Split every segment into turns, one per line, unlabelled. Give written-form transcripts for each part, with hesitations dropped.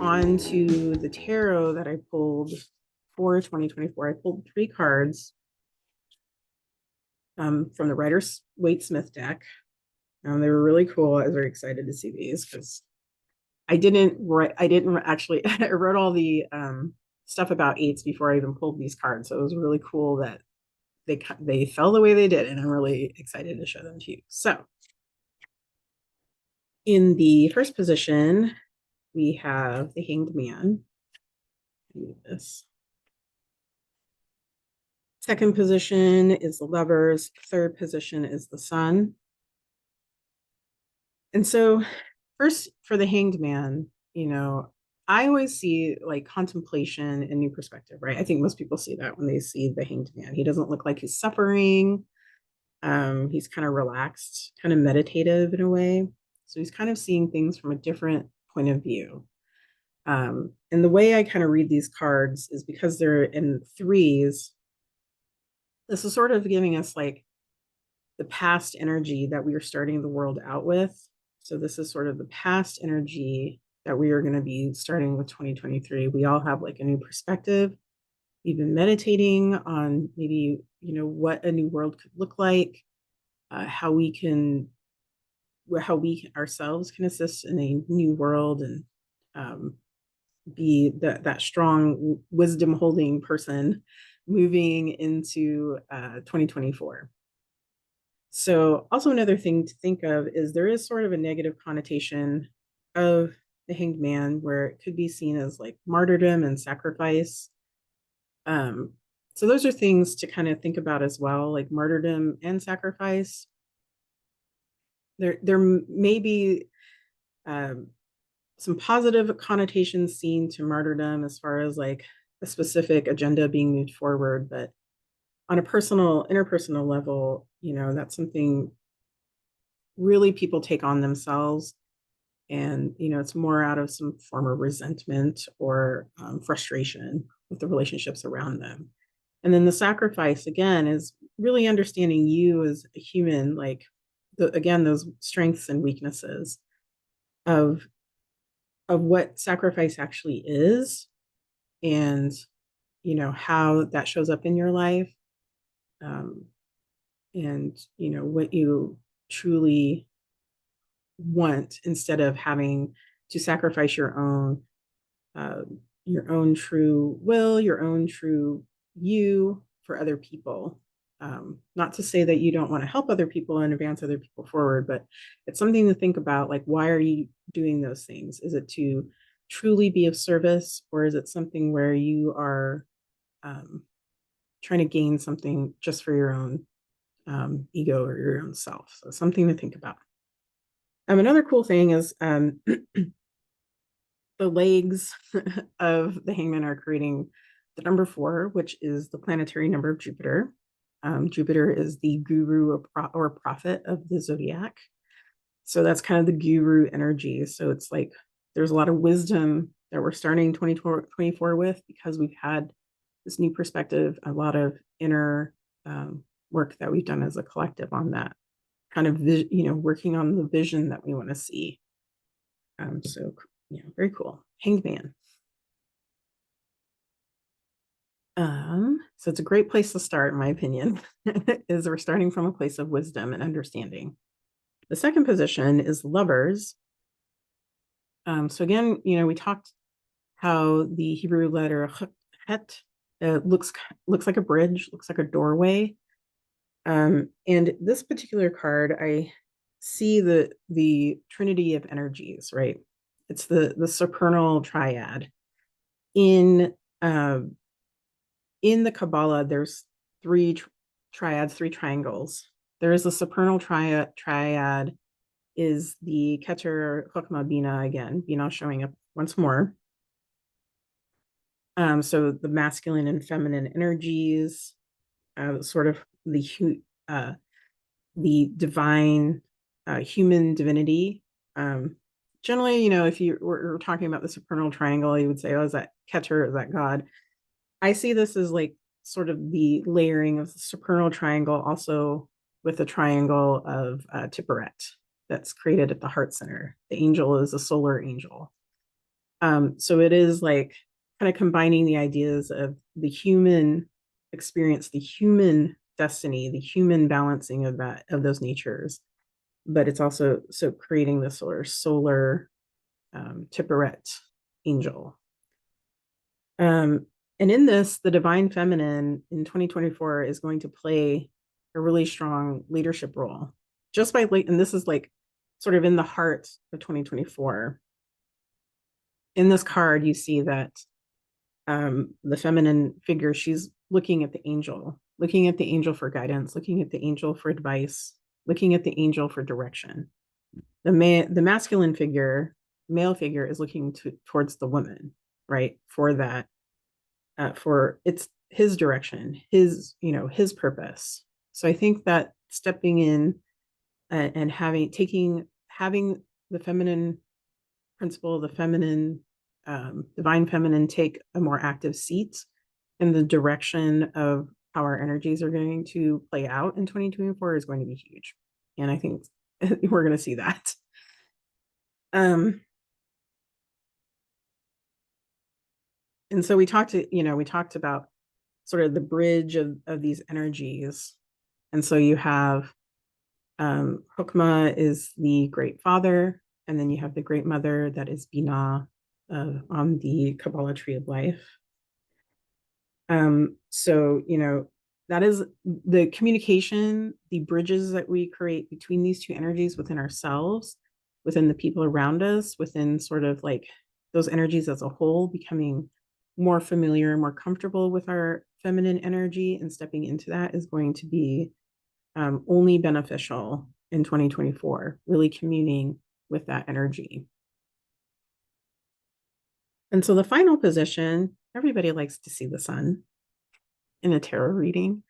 on to the tarot that I pulled for 2024. I pulled 3 cards from the Rider-Waite-Smith deck. They were really cool. I was very excited to see these because I didn't actually, I wrote all the stuff about eights before I even pulled these cards. So it was really cool that they fell the way they did, and I'm really excited to show them to you. So in the first position, we have the Hanged Man. This. Second position is the Lovers. Third position is the Sun. And so, first for the Hanged Man, I always see like contemplation and new perspective, right? I think most people see that when they see the Hanged Man. He doesn't look like he's suffering. He's kind of relaxed, kind of meditative in a way. So he's kind of seeing things from a different point of view. And the way I kind of read these cards is because they're in threes. This is sort of giving us like the past energy that we are starting the world out with. So this is sort of the past energy that we are going to be starting with 2023. We all have like a new perspective. We've been meditating on maybe, what a new world could look like, how we ourselves can assist in a new world and be that strong wisdom holding person moving into 2024. So also another thing to think of is there is sort of a negative connotation of the Hanged Man where it could be seen as like martyrdom and sacrifice. So those are things to kind of think about as well, like martyrdom and sacrifice. There may be some positive connotations seen to martyrdom as far as like a specific agenda being moved forward, but on a interpersonal level, that's something really people take on themselves. And, it's more out of some form of resentment or frustration with the relationships around them. And then the sacrifice, again, is really understanding you as a human, like, again, those strengths and weaknesses of what sacrifice actually is and, how that shows up in your life. And, what you truly want instead of having to sacrifice your own true will, your own true you for other people. Not to say that you don't want to help other people and advance other people forward, but it's something to think about. Like, why are you doing those things? Is it to truly be of service, or is it something where you are trying to gain something just for your own ego or your own self? So something to think about. Another cool thing is the legs of the hangman are creating the number 4, which is the planetary number of Jupiter. Jupiter is the guru or prophet of the Zodiac. So that's kind of the guru energy. So it's like there's a lot of wisdom that we're starting 2024 with because we've had this new perspective, a lot of inner work that we've done as a collective on that kind of, working on the vision that we want to see. So, very cool. Hanged Man. So it's a great place to start, in my opinion, is we're starting from a place of wisdom and understanding. The second position is Lovers. So again, we talked how the Hebrew letter het looks like a bridge, looks like a doorway. And this particular card, I see the trinity of energies, right? It's the supernal triad. In the Qabalah, there's 3 triads, 3 triangles. There is a supernal triad is the Keter Chokmah Bina, again, Bina showing up once more. So the masculine and feminine energies, sort of the divine human divinity. Generally, if you were talking about the supernal triangle, you would say, oh, is that Keter, is that God? I see this as like sort of the layering of the supernal triangle, also with a triangle of Tipperet that's created at the heart center. The angel is a solar angel. So it is like kind of combining the ideas of the human experience, the human destiny, the human balancing of that, of those natures. But it's also so creating the solar Tipperet angel. And in this, the divine feminine in 2024 is going to play a really strong leadership role. Just by and this is like sort of in the heart of 2024. In this card, you see that the feminine figure, she's looking at the angel for guidance, looking at the angel for advice, looking at the angel for direction. The masculine figure, male figure, is looking towards the woman, right? For that, for it's his direction, his purpose. So I think that stepping in and having the feminine principle, the feminine, divine feminine, take a more active seat in the direction of how our energies are going to play out in 2024 is going to be huge. And I think we're going to see that. And so we talked about sort of the bridge of these energies. And so you have Hokmah is the great father, and then you have the great mother, that is Binah, on the Qabalah tree of life. So, that is the communication, the bridges that we create between these two energies within ourselves, within the people around us, within sort of like those energies as a whole, becoming more familiar, more comfortable with our feminine energy and stepping into that is going to be only beneficial in 2024, really communing with that energy. And so the final position, everybody likes to see the sun in a tarot reading.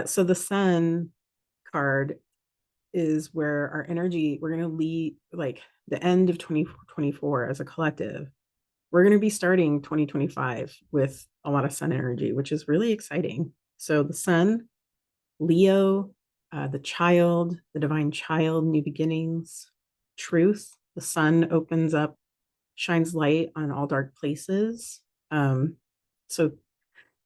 So the sun card is where our energy, we're going to lead like the end of 2024 as a collective. We're going to be starting 2025 with a lot of sun energy, which is really exciting. So the sun, Leo, the child, the divine child, new beginnings, truth. The sun opens up, shines light on all dark places. So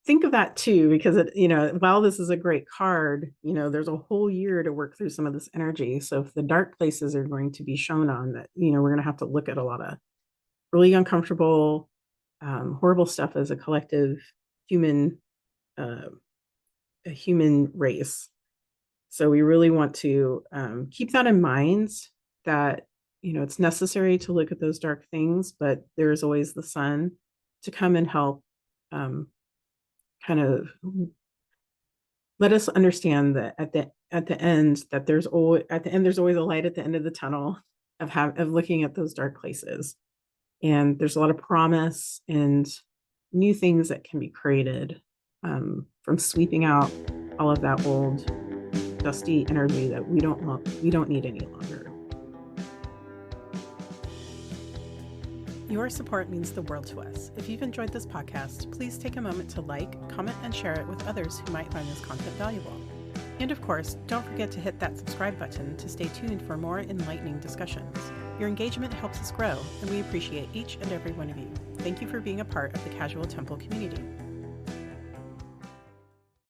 think of that too, because while this is a great card, there's a whole year to work through some of this energy. So if the dark places are going to be shown on that, we're going to have to look at a lot of really uncomfortable, horrible stuff as a collective human, a human race. So we really want to keep that in mind, that, it's necessary to look at those dark things, but there's always the sun to come and help kind of let us understand that at the end, that there's always a light at the end of the tunnel of looking at those dark places. And there's a lot of promise and new things that can be created from sweeping out all of that old dusty energy that we don't need any longer.
Your support means the world to us. If you've enjoyed this podcast, please take a moment to like, comment, and share it with others who might find this content valuable. And of course, don't forget to hit that subscribe button to stay tuned for more enlightening discussions. Your engagement helps us grow, and we appreciate each and every one of you. Thank you for being a part of the Casual Temple community.